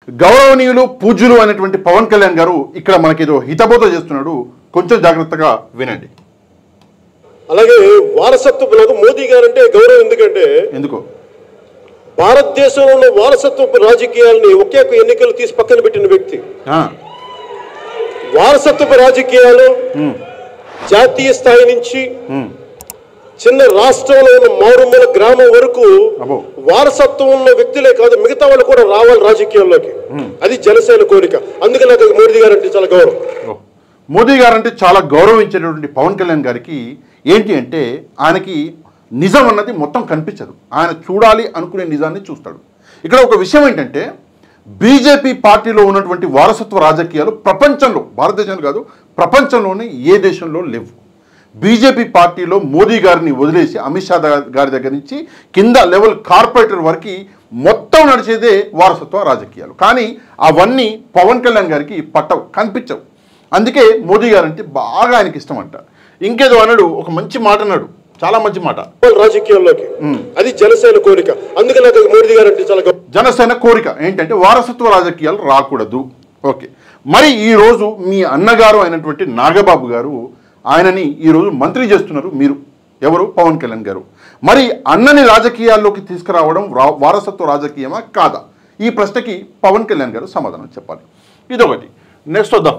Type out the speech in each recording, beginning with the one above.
గౌరవనీయులు పూజ్యులు అనేటువంటి పవన్ కళ్యాణ్ గారు ఇక్కడ మనకేదో హితబోధ చేస్తున్నాడు. కొంచెం జాగ్రత్తగా వినండి. అలాగే వారసత్వపు మోదీ గారు అంటే గౌరవం. ఎందుకో భారతదేశంలో ఉన్న వారసత్వపు రాజకీయాలని ఒకే ఒక ఎన్నికలు తీసి పక్కన పెట్టిన వ్యక్తి. వారసత్వపు రాజకీయాలు జాతీయ స్థాయి నుంచి చిన్న రాష్ట్రంలో ఉన్న మారుమూల గ్రామం వరకు వారసత్వం ఉన్న వ్యక్తులే కాదు, మిగతా వాళ్ళు కూడా రావాలి రాజకీయాల్లోకి. అది జనసేన కోరిక. అందుకే నాకు మోదీ గారు అంటే చాలా గౌరవం. మోదీ గారు అంటే చాలా గౌరవించేటటువంటి పవన్ కళ్యాణ్ గారికి ఏంటి అంటే ఆయనకి నిజం అన్నది మొత్తం కనిపించదు. ఆయన చూడాలి అనుకునే నిజాన్ని చూస్తాడు. ఇక్కడ ఒక విషయం ఏంటంటే బీజేపీ పార్టీలో ఉన్నటువంటి వారసత్వ రాజకీయాలు ప్రపంచంలో, భారతదేశంలో కాదు ప్రపంచంలోనే ఏ దేశంలో లేవు. బీజేపీ పార్టీలో మోదీ గారిని వదిలేసి అమిత్ షా గారి దగ్గర నుంచి కింద లెవెల్ కార్పొరేటర్ వరకు మొత్తం నడిచేదే వారసత్వ రాజకీయాలు. కానీ అవన్నీ పవన్ కళ్యాణ్ గారికి పట్టవు, కనిపించవు. అందుకే మోదీ గారు అంటే బాగా ఆయనకి ఇష్టం అంట. ఇంకేదో అన్నాడు, ఒక మంచి మాట అన్నాడు, చాలా మంచి మాట. రాజకీయాల్లోకి అది జనసేన కోరిక. అందుకే నాకు మోదీ గారు అంటే చాలా జనసేన కోరిక ఏంటంటే వారసత్వ రాజకీయాలు రాకూడదు. ఓకే, మరి ఈరోజు మీ అన్నగారు అయినటువంటి నాగబాబు గారు ఆయనని ఈరోజు మంత్రి చేస్తున్నారు. మీరు ఎవరు? పవన్ కళ్యాణ్ గారు. మరి అన్నని రాజకీయాల్లోకి తీసుకురావడం వారసత్వ రాజకీయమా కాదా? ఈ ప్రశ్నకి పవన్ కళ్యాణ్ గారు సమాధానం చెప్పాలి. ఇదొకటి. నెక్స్ట్ వద్దాం.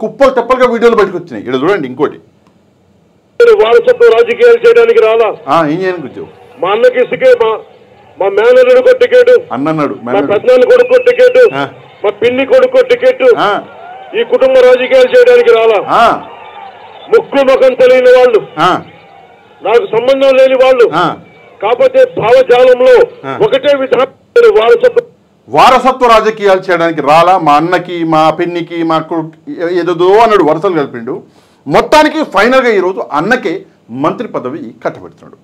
కుప్పలు తెప్పలుగా వీడియోలు బయటకు వచ్చినాయి. ఇక్కడ చూడండి. ఇంకోటి, వారసత్వ రాజకీయాలు చేయడానికి రాలా. ఏం చేయడానికి వచ్చావు? మా అన్నకి ఇసుకే, మా మేనల్లుడికో టికెట్ అన్నాడు, మా పెద్దనాన్న కొడుకో టికెట్, మా పిన్ని కొడుకో టికెట్. ఈ కుటుంబ రాజకీయాలు చేయడానికి రాలా. ముక్కు ముఖం తెలియని వాళ్ళు, నాకు సంబంధం లేని వాళ్ళు, కాకపోతే భావజాలంలో ఒకటే విధానం వారసత్వ రాజకీయాలు చేయడానికి రాలా. మా అన్నకి, మా పిన్నికి, మా ఏదో అన్నాడు, వరుసలు కలిపిండు. మొత్తానికి ఫైనల్గా ఈరోజు అన్నకే మంత్రి పదవి కట్టబెడుతున్నాడు.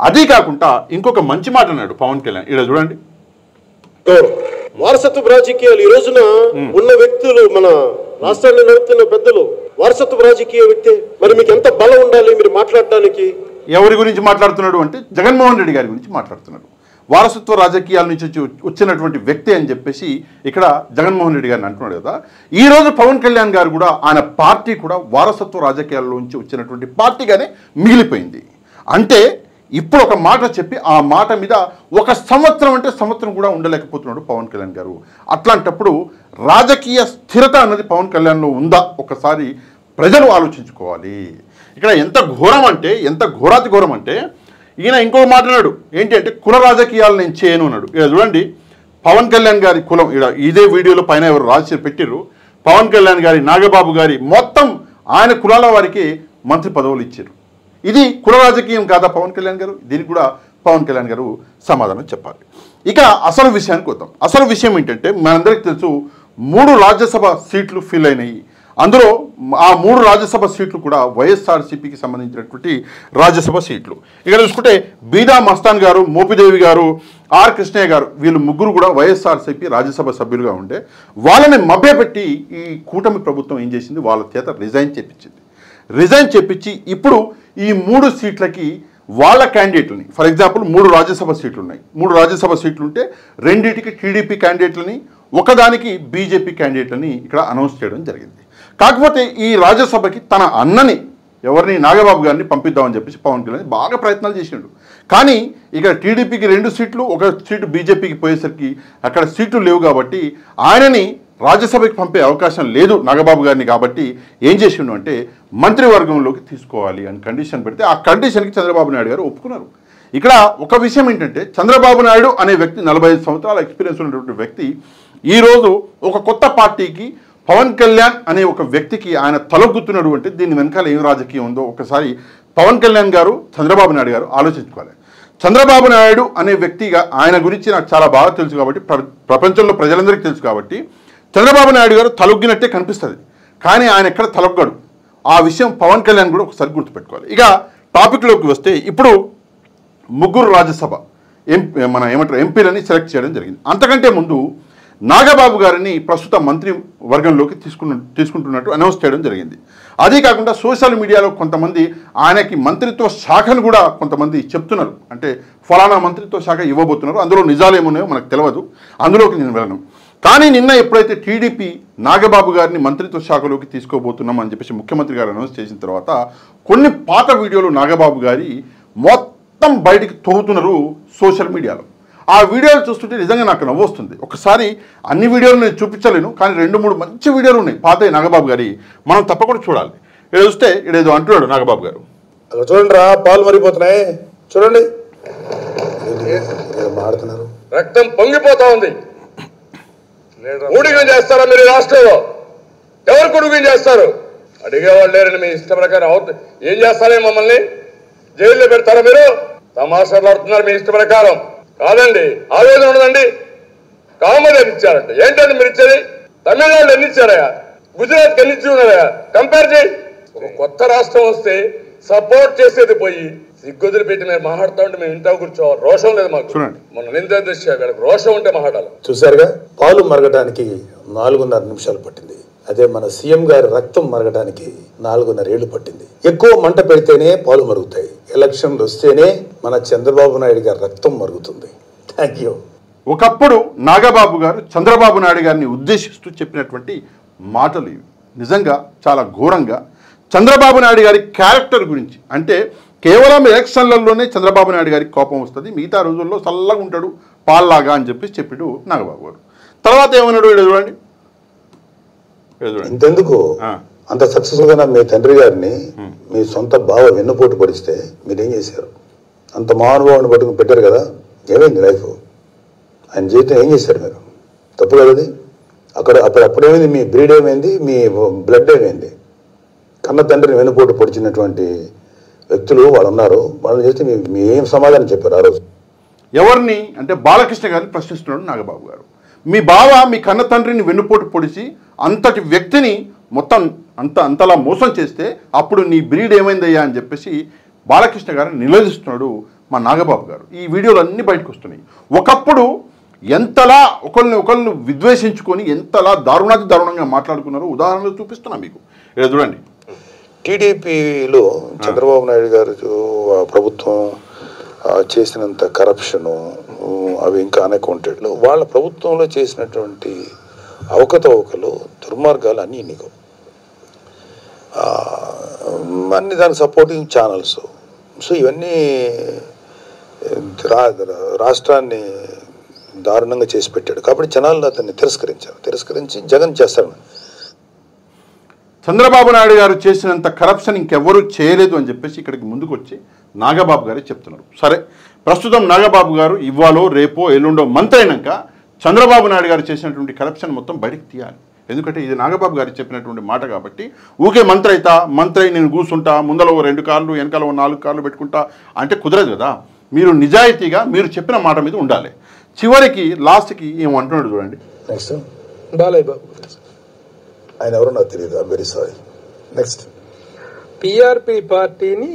అదీ కాకుండా ఇంకొక మంచి మాట అన్నాడు పవన్ కళ్యాణ్. ఇక్కడ చూడండి. వారసత్వ రాజకీయాలు ఈ రోజున ఉన్న వ్యక్తులు, మన రాష్ట్రాన్ని నడుపుతున్న పెద్దలు వారసత్వ రాజకీయ వ్యక్తి. మరి మీకు ఎంత బలం ఉండాలి మీరు మాట్లాడటానికి? ఎవరి గురించి మాట్లాడుతున్నాడు అంటే జగన్మోహన్ రెడ్డి గారి గురించి మాట్లాడుతున్నాడు. వారసత్వ రాజకీయాల నుంచి వచ్చినటువంటి వ్యక్తి అని చెప్పేసి ఇక్కడ జగన్మోహన్ రెడ్డి గారిని అంటున్నాడు కదా. ఈరోజు పవన్ కళ్యాణ్ గారు కూడా, ఆయన పార్టీ కూడా వారసత్వ రాజకీయాల్లోంచి వచ్చినటువంటి పార్టీగానే మిగిలిపోయింది. అంటే ఇప్పుడు ఒక మాట చెప్పి ఆ మాట మీద ఒక సంవత్సరం అంటే సంవత్సరం కూడా ఉండలేకపోతున్నాడు పవన్ కళ్యాణ్ గారు. అట్లాంటప్పుడు రాజకీయ స్థిరత అన్నది పవన్ కళ్యాణ్లో ఉందా? ఒకసారి ప్రజలు ఆలోచించుకోవాలి. ఇక్కడ ఎంత ఘోరం అంటే, ఎంత ఘోరాతి ఘోరం అంటే, ఈయన ఇంకో మాట్లాడాడు. ఏంటి అంటే కుల రాజకీయాలు నేను చేయను అన్నాడు. ఇక్కడ చూడండి, పవన్ కళ్యాణ్ గారి కులం ఇదే వీడియోలో పైన ఎవరు రాసి పెట్టిర్రు. పవన్ కళ్యాణ్ గారి, నాగబాబు గారి మొత్తం ఆయన కులాల వారికి మంత్రి పదవులు ఇచ్చారు. ఇది కుల రాజకీయం కాదా పవన్ కళ్యాణ్ గారు? దీనికి కూడా పవన్ కళ్యాణ్ గారు సమాధానం చెప్పాలి. ఇక అసలు విషయానికి వద్దాం. అసలు విషయం ఏంటంటే మనందరికీ తెలుసు 3 రాజ్యసభ సీట్లు ఫిల్ అయినాయి. అందులో ఆ 3 రాజ్యసభ సీట్లు కూడా వైఎస్ఆర్సీపీకి సంబంధించినటువంటి రాజ్యసభ సీట్లు. ఇక్కడ చూసుకుంటే బీదా మస్తాన్ గారు, మోపిదేవి గారు, ఆర్ కృష్ణయ్య గారు, వీళ్ళు ముగ్గురు కూడా వైఎస్ఆర్సీపీ రాజ్యసభ సభ్యులుగా ఉండే వాళ్ళని మభ్యపెట్టి ఈ కూటమి ప్రభుత్వం ఏం చేసింది, వాళ్ళ చేత రిజైన్ చేపించి ఇప్పుడు ఈ 3 సీట్లకి వాళ్ళ క్యాండిడేట్లని, ఫర్ ఎగ్జాంపుల్ 3 రాజ్యసభ సీట్లు ఉన్నాయి. 3 రాజ్యసభ సీట్లు ఉంటే 2టికి టీడీపీ క్యాండిడేట్లని, ఒకదానికి బీజేపీ క్యాండిడేట్లని ఇక్కడ అనౌన్స్ చేయడం జరిగింది. కాకపోతే ఈ రాజ్యసభకి తన అన్నని, ఎవరిని, నాగబాబు గారిని పంపిద్దామని చెప్పేసి పవన్ కళ్యాణ్ బాగా ప్రయత్నాలు చేసిండు. కానీ ఇక్కడ టీడీపీకి 2 సీట్లు, 1 సీటు బీజేపీకి పోయేసరికి అక్కడ సీట్లు లేవు కాబట్టి ఆయనని రాజ్యసభకి పంపే అవకాశం లేదు నాగబాబు గారిని. కాబట్టి ఏం చేసిండు అంటే మంత్రివర్గంలోకి తీసుకోవాలి అని కండిషన్ పెడితే ఆ కండిషన్కి చంద్రబాబు నాయుడు గారు ఒప్పుకున్నారు. ఇక్కడ ఒక విషయం ఏంటంటే చంద్రబాబు నాయుడు అనే వ్యక్తి 45 సంవత్సరాల ఎక్స్పీరియన్స్ ఉన్నటువంటి వ్యక్తి ఈరోజు ఒక కొత్త పార్టీకి, పవన్ కళ్యాణ్ అనే ఒక వ్యక్తికి ఆయన తలొగ్గుతున్నాడు అంటే దీని వెనకాల ఏం రాజకీయం ఉందో ఒకసారి పవన్ కళ్యాణ్ గారు, చంద్రబాబు నాయుడు గారు ఆలోచించుకోవాలి. చంద్రబాబు నాయుడు అనే వ్యక్తిగా ఆయన గురించి నాకు చాలా బాగా తెలుసు కాబట్టి, ప్రపంచంలో ప్రజలందరికీ తెలుసు కాబట్టి చంద్రబాబు నాయుడు గారు తలొగ్గినట్టే కనిపిస్తుంది. కానీ ఆయన ఎక్కడ తలొగ్గడు. ఆ విషయం పవన్ కళ్యాణ్ కూడా ఒకసారి గుర్తుపెట్టుకోవాలి. ఇక టాపిక్లోకి వస్తే ఇప్పుడు 3 రాజ్యసభ ఎంపీలని సెలెక్ట్ చేయడం జరిగింది. అంతకంటే ముందు నాగబాబు గారిని ప్రస్తుత మంత్రి వర్గంలోకి తీసుకుంటున్నట్టు అనౌన్స్ చేయడం జరిగింది. అదే కాకుండా సోషల్ మీడియాలో కొంతమంది ఆయనకి మంత్రిత్వ శాఖను కూడా కొంతమంది చెప్తున్నారు. అంటే ఫలానా మంత్రిత్వ శాఖ ఇవ్వబోతున్నారు, అందులో నిజాలు ఏమున్నాయో మనకు తెలియదు, అందులోకి నేను వెళ్ళను. కానీ నిన్న ఎప్పుడైతే టీడీపీ నాగబాబు గారిని మంత్రిత్వ శాఖలోకి తీసుకోబోతున్నాం అని చెప్పేసి ముఖ్యమంత్రి గారు అనౌన్స్ చేసిన తర్వాత కొన్ని పాత వీడియోలు నాగబాబు గారి మొత్తం బయటికి తోగుతున్నారు సోషల్ మీడియాలో. ఆ వీడియోలు చూస్తుంటే నిజంగా నాకు నవ్వొస్తుంది. ఒకసారి అన్ని వీడియోలు నేను చూపించలేను, కానీ 2-3 మంచి వీడియోలు ఉన్నాయి పాత నాగబాబు గారి, మనం తప్పకుండా చూడాలి. ఇక్కడ చూస్తే ఇదేదో అంటున్నాడు నాగబాబు గారు. చూడండి రా, పాలు మరిగిపోతున్నాయి చూడండి, మాడుతున్నారు, రక్తం పొంగిపోతా ఉంది. ఊడిగం చేస్తారా మీరు రాష్ట్రంలో? ఎవరు కొడుకుని చేస్తారు? అడిగేవాళ్ళు లేరని మీ ఇష్ట ప్రకారం ఏం చేస్తారే? మమ్మల్ని జైల్లో పెడతారా మీరు? తమాషాలు ఆడుతున్నారు మీ ఇష్ట ప్రకారం. కాదండి, ఆవేదన ఉండదండి. కామన్ ఎన్ని ఇచ్చారంటే ఏంటంటే మీరు ఇచ్చేది? తమిళనాడు ఎన్ని ఇచ్చారయా? గుజరాత్ ఎన్ని ఇచ్చి ఉన్నారయా? కంపేర్ చేయి. ఒక కొత్త రాష్ట్రం వస్తే సపోర్ట్ చేసేది పోయి సిగ్గుదులు పెట్టి మీరు మాట్లాడుతూ ఉంటే మేము ఇంట్లో కూర్చోవాలి. రోషం లేదు మాకు. మన నింద దృష్ట్యా వీళ్ళకి రోషం ఉంటే మాట్లాడాలి. చూసారుగా, పాలు మరగడానికి 4.5 నిమిషాలు పట్టింది. అదే మన సీఎం గారి రక్తం మరగడానికి 4.5 ఏళ్లు పట్టింది. ఎక్కువ మంట పెడితేనే పాలు మరుగుతాయి. ఎలక్షన్లు వస్తేనే మన చంద్రబాబు నాయుడు గారి రక్తం మరుగుతుంది. Thank you. ఒకప్పుడు నాగబాబు గారు చంద్రబాబు నాయుడు గారిని ఉద్దేశిస్తూ చెప్పినటువంటి మాటలు ఇవి. నిజంగా చాలా ఘోరంగా చంద్రబాబు నాయుడు గారి క్యారెక్టర్ గురించి, అంటే కేవలం ఎలక్షన్లలోనే చంద్రబాబు నాయుడు గారికి కోపం వస్తుంది, మిగతా రోజుల్లో చల్లగా ఉంటాడు పాల్లాగా అని చెప్పి చెప్పాడు నాగబాబు గారు. తర్వాత ఏమన్నాడు చూడండి. ఇంతెందుకు అంత సక్సెస్ఫుల్ గా మీ తండ్రి గారిని మీ సొంత బావ వెన్నుపోటు పడిస్తే మీరేం చేశారు? అంత మహానుభావుని పట్టుకుని పెట్టారు కదా, ఏమైంది లైఫ్? ఆయన జీవితం ఏం చేశారు మీరు? తప్పు కదది. అప్పుడేమైంది? మీ బ్రీడ్ ఏమైంది? మీ బ్లడ్ ఏమైంది? కన్న తండ్రిని వెన్నుపోటు పొడిచినటువంటి వ్యక్తులు వాళ్ళు ఉన్నారు. వాళ్ళని చేస్తే మీ ఏం సమాధానం చెప్పారు ఆ రోజు? ఎవరిని అంటే బాలకృష్ణ గారిని ప్రశ్నిస్తున్నాడు నాగబాబు గారు. మీ బావ మీ కన్న తండ్రిని వెన్నుపోటు పొడిచి అంతటి వ్యక్తిని మొత్తం అంతలా మోసం చేస్తే అప్పుడు నీ బ్రీడ్ ఏమైందయ్యా అని చెప్పేసి బాలకృష్ణ గారిని నిలదీస్తున్నాడు మా నాగబాబు గారు. ఈ వీడియోలు అన్నీ బయటకు వస్తున్నాయి. ఒకప్పుడు ఎంతలా ఒకరిని విద్వేషించుకొని ఎంతలా దారుణంగా మాట్లాడుకున్నారో ఉదాహరణలు చూపిస్తున్నా మీకు. ఇలా చూడండి. టీడీపీలో చంద్రబాబు నాయుడు గారు ప్రభుత్వం చేసినంత కరప్షను అవి ఇంకా అన్అకౌంటెడ్లు, వాళ్ళ ప్రభుత్వంలో చేసినటువంటి అవకతవకలు దుర్మార్గాలు అన్నీ నీకు అన్ని దానికి సపోర్టింగ్ ఛానల్స్. సో ఇవన్నీ రాష్ట్రాన్ని దారుణంగా చేసి పెట్టాడు. కాబట్టి జనాలు అతన్ని తిరస్కరించి జగన్ చేస్తాడు. చంద్రబాబు నాయుడు గారు చేసినంత కరప్షన్ ఇంకెవ్వరూ చేయలేదు అని చెప్పేసి ఇక్కడికి ముందుకు వచ్చి నాగబాబు గారే చెప్తున్నారు. సరే, ప్రస్తుతం నాగబాబు గారు ఇవ్వాలో రేపో ఎల్లుండో మంత్రి అయినాక చంద్రబాబు నాయుడు గారు చేసినటువంటి కరప్షన్ మొత్తం బయటికి తీయాలి. ఎందుకంటే ఇది నాగబాబు గారు చెప్పినటువంటి మాట కాబట్టి ఊకే మంత్రి నేను కూర్చుంటా, ముందర 2 కార్లు వెనకాల 4 కార్లు పెట్టుకుంటా అంటే కుదరదు కదా. మీరు నిజాయితీగా మీరు చెప్పిన మాట మీద ఉండాలి. చివరికి లాస్ట్కి ఏమంటున్నాడు చూడండి. నెక్స్ట్ బాలయ్య బాబు, ఆయన ఎవరో నాకు తెలియదు, I'm very sorry. Next PRP పార్టీని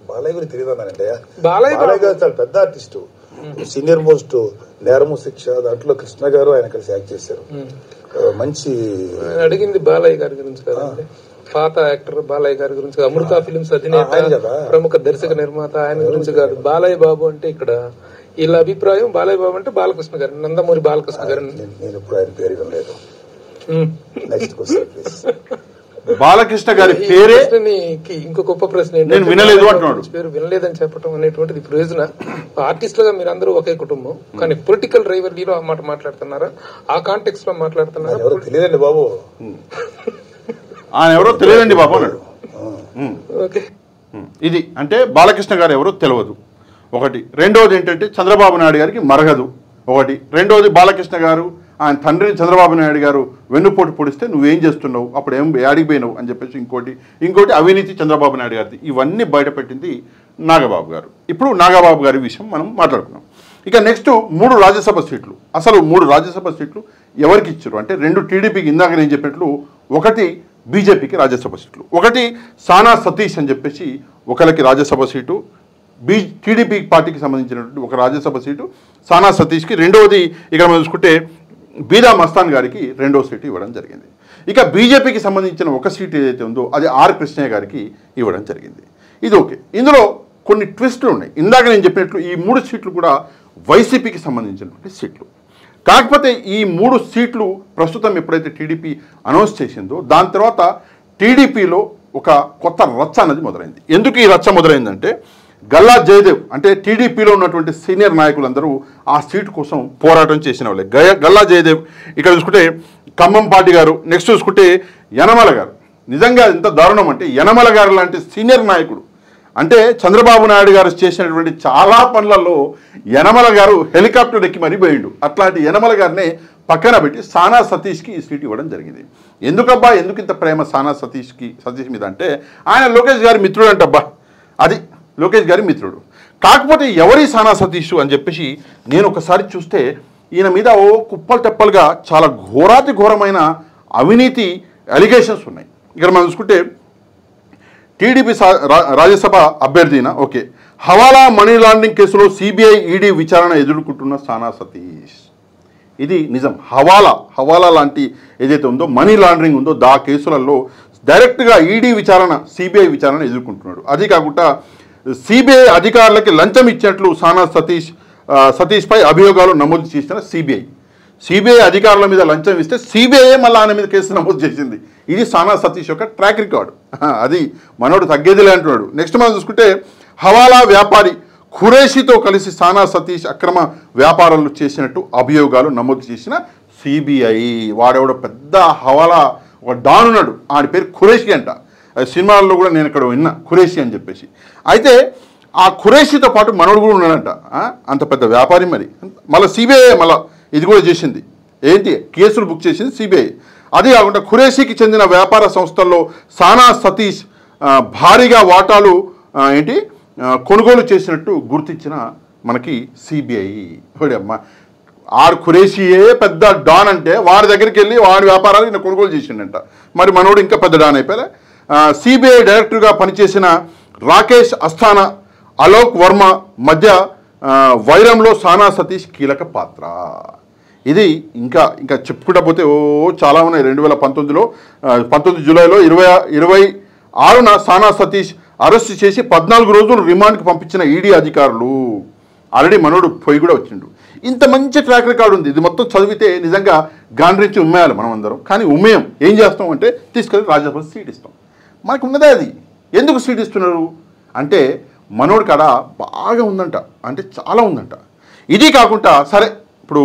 బాలయ్య గురించి తెలియదు అన్నానంటే. బాలయ్య గారు చాలా పెద్ద ఆర్టిస్టు, సీనియర్ మోస్ట్ నేరము శిక్ష దాంట్లో కృష్ణ గారు ఆయన కలిసి యాక్ట్ చేశారు. మంచి అడిగింది బాలయ్య గారి గురించి కదండి, పాత యాక్టర్ బాలయ్య గారి గురించి. అమృత ఫిలిమ్స్ అధినేత, ప్రముఖ దర్శక నిర్మాత, ఆయన గురించి కాదు. బాలయ్య బాబు అంటే ఇక్కడ వీళ్ళ అభిప్రాయం బాలయ్య బాబు అంటే బాలకృష్ణ గారు, నందమూరి బాలకృష్ణ గారు. నేను ఇప్పుడు ఆయన పేరు వినలేదు. Next question please. బాలకృష్ణ గారి పేరే ఇంకో గొప్ప ప్రశ్న నేను వినలేదు అంటున్నాడు. పేరు వినలేదని చెప్పడం అనేటువంటిది ప్రయోజన. ఆర్టిస్టులుగా మీరు అందరూ ఒకే కుటుంబం, కానీ పొలిటికల్ రైవల్రీలో ఆ మాట మాట్లాడుతున్నారా? ఆ కాంటెక్స్ట్ లో మాట్లాడుతున్నారా? తెలియదండి బాబు, ఆయన ఎవరో తెలియదండి బాబు అన్నాడు. ఇది అంటే బాలకృష్ణ గారు ఎవరో తెలియదు ఒకటి. రెండోది ఏంటంటే చంద్రబాబు నాయుడు గారికి మరగదు ఒకటి. రెండోది బాలకృష్ణ గారు ఆయన తండ్రిని చంద్రబాబు నాయుడు గారు వెన్నుపోటు పొడిస్తే నువ్వేం చేస్తున్నావు, అప్పుడు ఏం అడిగిపోయినావు అని చెప్పేసి ఇంకోటి అవినీతి చంద్రబాబు నాయుడు గారిది. ఇవన్నీ బయటపెట్టింది నాగబాబు గారు. ఇప్పుడు నాగబాబు గారి విషయం మనం మాట్లాడుకున్నాం. ఇక నెక్స్ట్ 3 రాజ్యసభ సీట్లు. అసలు 3 రాజ్యసభ సీట్లు ఎవరికి ఇచ్చారు అంటే 2 టీడీపీకి, ఇందాక నేను చెప్పినట్లు 1 బీజేపీకి రాజ్యసభ సీట్లు, 1 సానా సతీష్ అని చెప్పేసి ఒకరికి రాజ్యసభ సీటు, టీడీపీ పార్టీకి సంబంధించినటువంటి 1 రాజ్యసభ సీటు సానా సతీష్కి. రెండవది ఇక్కడ మనం చూసుకుంటే బీదా మస్తాన్ గారికి 2వ సీటు ఇవ్వడం జరిగింది. ఇక బీజేపీకి సంబంధించిన 1 సీటు ఏదైతే ఉందో అది ఆర్ కృష్ణయ్య గారికి ఇవ్వడం జరిగింది. ఇది ఓకే. ఇందులో కొన్ని ట్విస్టులు ఉన్నాయి. ఇందాక నేను చెప్పినట్లు ఈ 3 సీట్లు కూడా వైసీపీకి సంబంధించినటువంటి సీట్లు. కాకపోతే ఈ 3 సీట్లు ప్రస్తుతం ఎప్పుడైతే టీడీపీ అనౌన్స్ చేసిందో దాని తర్వాత టీడీపీలో ఒక కొత్త రచ్చ అనేది మొదలైంది. ఎందుకు ఈ రచ్చ మొదలైందంటే గల్లా జయదేవ్ అంటే టీడీపీలో ఉన్నటువంటి సీనియర్ నాయకులందరూ ఆ సీటు కోసం పోరాటం చేసిన వాళ్ళే. గల్లా జయదేవ్ ఇక్కడ చూసుకుంటే ఖమ్మం పార్టీ గారు, నెక్స్ట్ చూసుకుంటే యనమల గారు. నిజంగా ఎంత దారుణం అంటే యనమల గారు లాంటి సీనియర్ నాయకుడు అంటే చంద్రబాబు నాయుడు గారు చేసినటువంటి చాలా పనులలో యనమల గారు హెలికాప్టర్ ఎక్కి మరీ పోయిండు. అట్లాంటి యనమల గారినే పక్కన పెట్టి సానా సతీష్కి ఈ సీట్ ఇవ్వడం జరిగింది. ఎందుకబ్బా ఎందుకు ఇంత ప్రేమ సానా సతీష్ మీద అంటే ఆయన లోకేష్ గారి మిత్రుడు అంటబ్బా, అది లోకేష్ గారి మిత్రుడు. కాకపోతే ఎవరి సానా సతీష్ అని చెప్పేసి నేను ఒకసారి చూస్తే ఈయన మీద ఓ కుప్పలు తెప్పలుగా చాలా ఘోరాతి ఘోరమైన అవినీతి అలిగేషన్స్ ఉన్నాయి. ఇక్కడ మనం చూసుకుంటే టీడీపీ రాజ్యసభ అభ్యర్థిన ఓకే హవాలా మనీ లాండరింగ్ కేసులో సిబిఐ ఈడీ విచారణ ఎదుర్కొంటున్న సానా సతీష్. ఇది నిజం. హవాలా లాంటి ఏదైతే ఉందో మనీ లాండరింగ్ ఉందో దా కేసులలో డైరెక్ట్గా ఈడీ విచారణ సిబిఐ విచారణ ఎదుర్కొంటున్నాడు. అది కాకుండా సిబిఐ అధికారులకి లంచం ఇచ్చినట్లు సానా సతీష్పై అభియోగాలు నమోదు చేసిన సిబిఐ అధికారుల మీద లంచం ఇస్తే సిబిఐ మళ్ళీ ఆయన మీద కేసు నమోదు చేసింది. ఇది సానా సతీష్ యొక్క ట్రాక్ రికార్డు. అది మనోడు తగ్గేదిలే అంటున్నాడు. నెక్స్ట్ మనం చూసుకుంటే హవాలా వ్యాపారి ఖురేషితో కలిసి సానా సతీష్ అక్రమ వ్యాపారాలు చేసినట్టు అభియోగాలు నమోదు చేసిన సిబిఐ. వాడెవడో పెద్ద హవాలా ఒక డాన్ ఉన్నాడు, ఆడి పేరు ఖురేషి అంట. సినిమాల్లో కూడా నేను ఇక్కడ విన్నా ఖురేషి అని చెప్పేసి. అయితే ఆ ఖురేషితో పాటు మనోడు కూడా ఉన్నాడంట, అంత పెద్ద వ్యాపారి. మరి మళ్ళీ సిబిఐ మళ్ళీ ఇది కూడా చేసింది, ఏంటి కేసులు బుక్ చేసింది సిబిఐ. అది కాకుండా ఖురేషికి చెందిన వ్యాపార సంస్థల్లో సానా సతీష్ భారీగా వాటాలు కొనుగోలు చేసినట్టు గుర్తించిన మనకి సిబిఐ. అమ్మ ఆడు ఖురేషియే పెద్ద డాన్ అంటే వాడి దగ్గరికి వెళ్ళి వాడి వ్యాపారాలు ఈయన కొనుగోలు చేసిండంట. మరి మనోడు ఇంకా పెద్ద డాన్ అయిపోయా. సిబిఐ డైరెక్టర్గా పనిచేసిన రాకేష్ అస్థానా, అలోక్ వర్మ మధ్య వైరంలో సానా సతీష్ కీలక పాత్ర. ఇది ఇంకా చెప్పుకుంటా పోతే చాలా ఉన్నాయి. 2019 జూలైలో 26న సానా సతీష్ అరెస్ట్ చేసి 14 రోజులు రిమాండ్కి పంపించిన ఈడీ అధికారులు. ఆల్రెడీ మనోడు పోయి కూడా వచ్చిండు. ఇంత మంచి ట్రాక్ రికార్డు ఉంది. ఇది మొత్తం చదివితే నిజంగా గాండ్రించి ఉమ్మేయాలి మనం అందరం. కానీ ఉమ్మేయం. ఏం చేస్తాం అంటే తీసుకెళ్ళి రాజ్యసభ సీట్ ఇస్తాం. మనకు ఉన్నదే అది. ఎందుకు సీట్ ఇస్తున్నారు అంటే మనోడి కాడ బాగా ఉందంట, అంటే చాలా ఉందంట. ఇది కాకుండా సరే ఇప్పుడు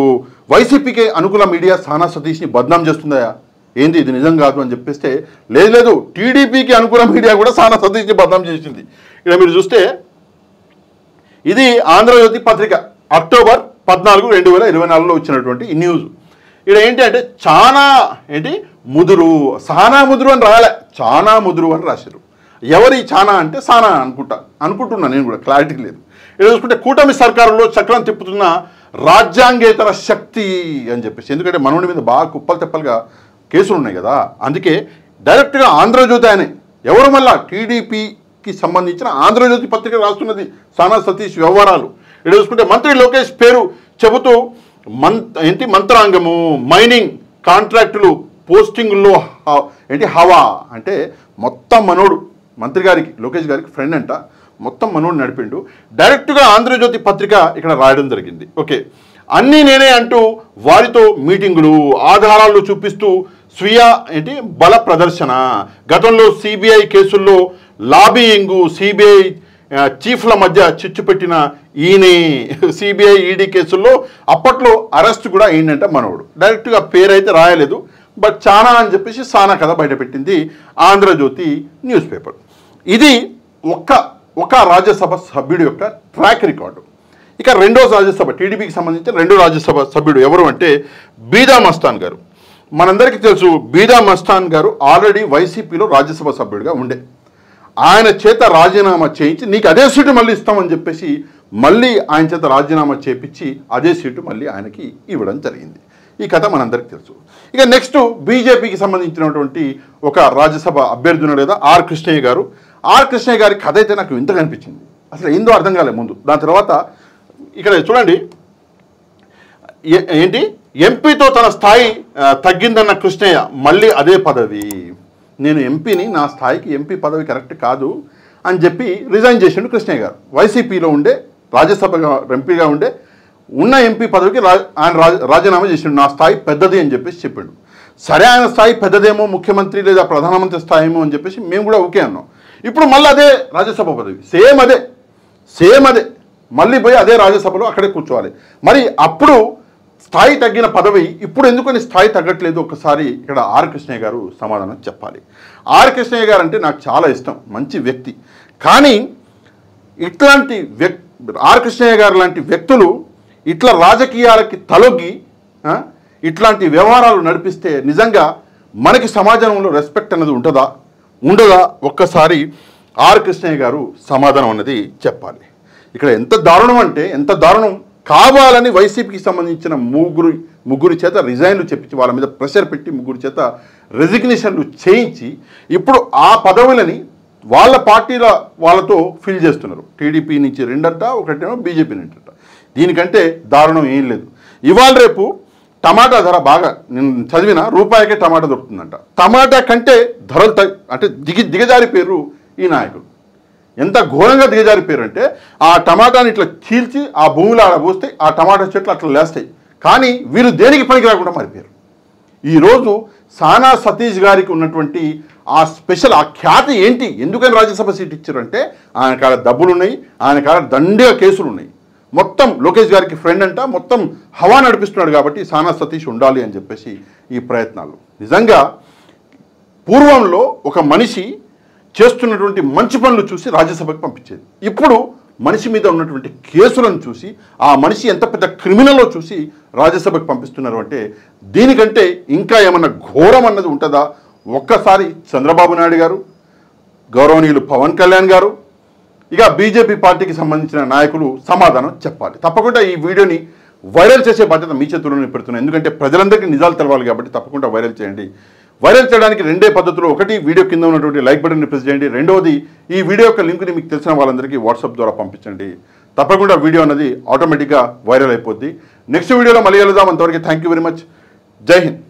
వైసీపీకి అనుకూల మీడియా సానా సతీష్ని బద్నాం చేస్తుందా, ఏంది ఇది నిజం కాదు అని చెప్పేస్తే లేదు టీడీపీకి అనుకూల మీడియా కూడా సానా సతీష్ని బద్నాం చేసింది. ఇక్కడ మీరు చూస్తే ఇది ఆంధ్రజ్యోతి పత్రిక అక్టోబర్ 14, 2024లో వచ్చినటువంటి ఈ న్యూస్. ఇక్కడ ఏంటి అంటే చాలా ముదురు, సానా ముదురు అని రాయాలి, చాలా ముదురు అని రాశారు. ఎవరి చానా అంటే సానా అనుకుంటున్నా నేను కూడా, క్లారిటీ లేదు. ఇక్కడ చూసుకుంటే కూటమి సర్కారులో చక్రం తిప్పుతున్న రాజ్యాంగేతర శక్తి అని చెప్పేసి. ఎందుకంటే మనోడి మీద బాగా కుప్పలు తెప్పలుగా కేసులు ఉన్నాయి కదా, అందుకే డైరెక్ట్గా ఆంధ్రజ్యోతి ఆయనే. ఎవరు మళ్ళా టీడీపీకి సంబంధించిన ఆంధ్రజ్యోతి పత్రిక రాస్తున్నది సానా సతీష్ వ్యవహారాలు. ఇక్కడ చూసుకుంటే మంత్రి లోకేష్ పేరు చెబుతూ మంత్రాంగము, మైనింగ్ కాంట్రాక్టులు, పోస్టింగుల్లో హవా అంటే మొత్తం మనోడు మంత్రి గారికి లోకేష్ గారికి ఫ్రెండ్ అంట, మొత్తం మనోడు నడిపిండు. డైరెక్ట్గా ఆంధ్రజ్యోతి పత్రిక ఇక్కడ రాయడం జరిగింది. ఓకే, అన్నీ నేనే అంటూ వారితో మీటింగులు, ఆధారాలు చూపిస్తూ స్వీయ బల ప్రదర్శన. గతంలో సిబిఐ కేసుల్లో లాబీయింగు, సిబిఐ చీఫ్ల మధ్య చిచ్చు పెట్టిన ఈయనే. సిబిఐ ఈడీ కేసుల్లో అప్పట్లో అరెస్ట్ కూడా అయిందంట మనోడు. డైరెక్ట్గా పేరైతే రాయలేదు, బట్ చానా అని చెప్పేసి సానా కథ బయటపెట్టింది ఆంధ్రజ్యోతి న్యూస్ పేపర్. ఇది ఒక రాజ్యసభ సభ్యుడి యొక్క ట్రాక్ రికార్డు. ఇక రెండో రాజ్యసభ టీడీపీకి సంబంధించిన రెండో రాజ్యసభ సభ్యుడు ఎవరు అంటే బీదా మస్తాన్ గారు. మనందరికీ తెలుసు బీదా మస్తాన్ గారు ఆల్రెడీ వైసీపీలో రాజ్యసభ సభ్యుడిగా ఉండే. ఆయన చేత రాజీనామా చేయించి నీకు అదే సీటు మళ్ళీ ఇస్తామని చెప్పేసి మళ్ళీ ఆయన చేత రాజీనామా చేయించి అదే సీటు మళ్ళీ ఆయనకి ఇవ్వడం జరిగింది. ఈ కథ మనందరికీ తెలుసు. ఇక నెక్స్ట్ బీజేపీకి సంబంధించినటువంటి ఒక రాజ్యసభ అభ్యర్థి ఉన్నాడు కదా ఆర్ కృష్ణయ్య గారు. ఆర్ కృష్ణయ్య గారి కథ అయితే నాకు ఇంతగా అనిపించింది, అసలు ఏందో అర్థం కాలేదు ముందు. దాని తర్వాత ఇక్కడ చూడండి ఎంపీతో తన స్థాయి తగ్గిందన్న కృష్ణయ్య మళ్ళీ అదే పదవి. నేను ఎంపీని, నా స్థాయికి ఎంపీ పదవి కరెక్ట్ కాదు అని చెప్పి రిజైన్ చేసిండు కృష్ణయ్య గారు. వైసీపీలో ఉండే రాజ్యసభ ఎంపీగా ఉండే ఉన్న ఎంపీ పదవికి ఆయన రాజీనామా చేసిండు, నా స్థాయి పెద్దది అని చెప్పేసి చెప్పాడు. సరే ఆయన స్థాయి పెద్దదేమో, ముఖ్యమంత్రి లేదా ప్రధానమంత్రి స్థాయి ఏమో అని చెప్పేసి మేము కూడా ఓకే అన్నాం. ఇప్పుడు మళ్ళీ అదే రాజ్యసభ పదవి సేమ్ అదే మళ్ళీ పోయి అదే రాజ్యసభలో అక్కడే కూర్చోవాలి. మరి అప్పుడు స్థాయి తగ్గిన పదవి ఇప్పుడు ఎందుకని స్థాయి తగ్గట్లేదు? ఒకసారి ఇక్కడ ఆర్ కృష్ణయ్య గారు సమాధానం చెప్పాలి. ఆర్ కృష్ణయ్య గారు అంటే నాకు చాలా ఇష్టం, మంచి వ్యక్తి. కానీ ఇట్లాంటి ఆర్ కృష్ణయ్య గారు లాంటి వ్యక్తులు ఇట్లా రాజకీయాలకి తలొగ్గి ఇట్లాంటి వ్యవహారాలు నడిపిస్తే నిజంగా మనకి సమాజంలో రెస్పెక్ట్ అనేది ఉండదా? ఒక్కసారి ఆర్ కృష్ణయ్య గారు సమాధానం అన్నది చెప్పాలి. ఇక్కడ ఎంత దారుణం అంటే ఎంత దారుణం, కావాలని వైసీపీకి సంబంధించిన ముగ్గురు చేత రిజైన్లు చెప్పించి వాళ్ళ మీద ప్రెషర్ పెట్టి ముగ్గురు చేత రెసిగ్నేషన్లు చేయించి ఇప్పుడు ఆ పదవులని వాళ్ళ పార్టీల వాళ్ళతో ఫిల్ చేస్తున్నారు. టీడీపీ నుంచి 2 అంట, ఒకటేమో బీజేపీ నుంచి అంట. దీనికంటే దారుణం ఏం లేదు. ఇవాళ రేపు టమాటా ధర బాగా నేను చదివిన రూపాయికే టమాటా దొరుకుతుందంట. టమాటా కంటే ధరలు అంటే దిగజారిపోయారు ఈ నాయకులు. ఎంత ఘోరంగా దిగజారిపోయారు అంటే ఆ టమాటాని ఇట్లా చీల్చి ఆ భూమిలో ఆడబోస్తే ఆ టమాటా చెట్లు అట్లా లేస్తాయి. కానీ వీరు దేనికి పనికి రాకుండా మారిపోయారు. ఈరోజు సానా సతీష్ గారికి ఉన్నటువంటి ఆ స్పెషల్ ఆ ఖ్యాతి ఏంటి? ఎందుకని రాజ్యసభ సీట్ ఇచ్చారంటే ఆయన కాడ డబ్బులు ఉన్నాయి, ఆయన కాడ దండిగా కేసులు ఉన్నాయి. మొత్తం లోకేష్ గారికి ఫ్రెండ్ అంట, మొత్తం హవా నడిపిస్తున్నాడు. కాబట్టి సానా సతీష్ ఉండాలి అని చెప్పేసి ఈ ప్రయత్నాలు. నిజంగా పూర్వంలో ఒక మనిషి చేస్తున్నటువంటి మంచి పనులు చూసి రాజ్యసభకు పంపించేది. ఇప్పుడు మనిషి మీద ఉన్నటువంటి కేసులను చూసి ఆ మనిషి ఎంత పెద్ద క్రిమినల్లో చూసి రాజ్యసభకు పంపిస్తున్నారు అంటే దీనికంటే ఇంకా ఏమన్నా ఘోరం అన్నది ఉంటుందా? ఒక్కసారి చంద్రబాబు నాయుడు గారు, గౌరవనీయులు పవన్ కళ్యాణ్ గారు, ఇక బీజేపీ పార్టీకి సంబంధించిన నాయకులు సమాధానం చెప్పాలి. తప్పకుండా ఈ వీడియోని వైరల్ చేసే బాధ్యత మీ చేతుల్లోనే పెడుతున్నాను. ఎందుకంటే ప్రజలందరికీ నిజాలు తెలవాలి కాబట్టి తప్పకుండా వైరల్ చేయండి. వైరల్ చేయడానికి 2 పద్ధతులు. ఒకటి, వీడియో కింద ఉన్నటువంటి లైక్ బటన్ని ప్రెస్ చేయండి. రెండవది, ఈ వీడియో యొక్క లింక్ని మీకు తెలిసిన వాళ్ళందరికీ వాట్సాప్ ద్వారా పంపించండి. తప్పకుండా వీడియో అనేది ఆటోమేటిక్గా వైరల్ అయిపోద్ది. నెక్స్ట్ వీడియోలో మళ్ళీ కలుద్దాం. అంతవరకు థ్యాంక్ యూ వెరీ మచ్. జై హింద్.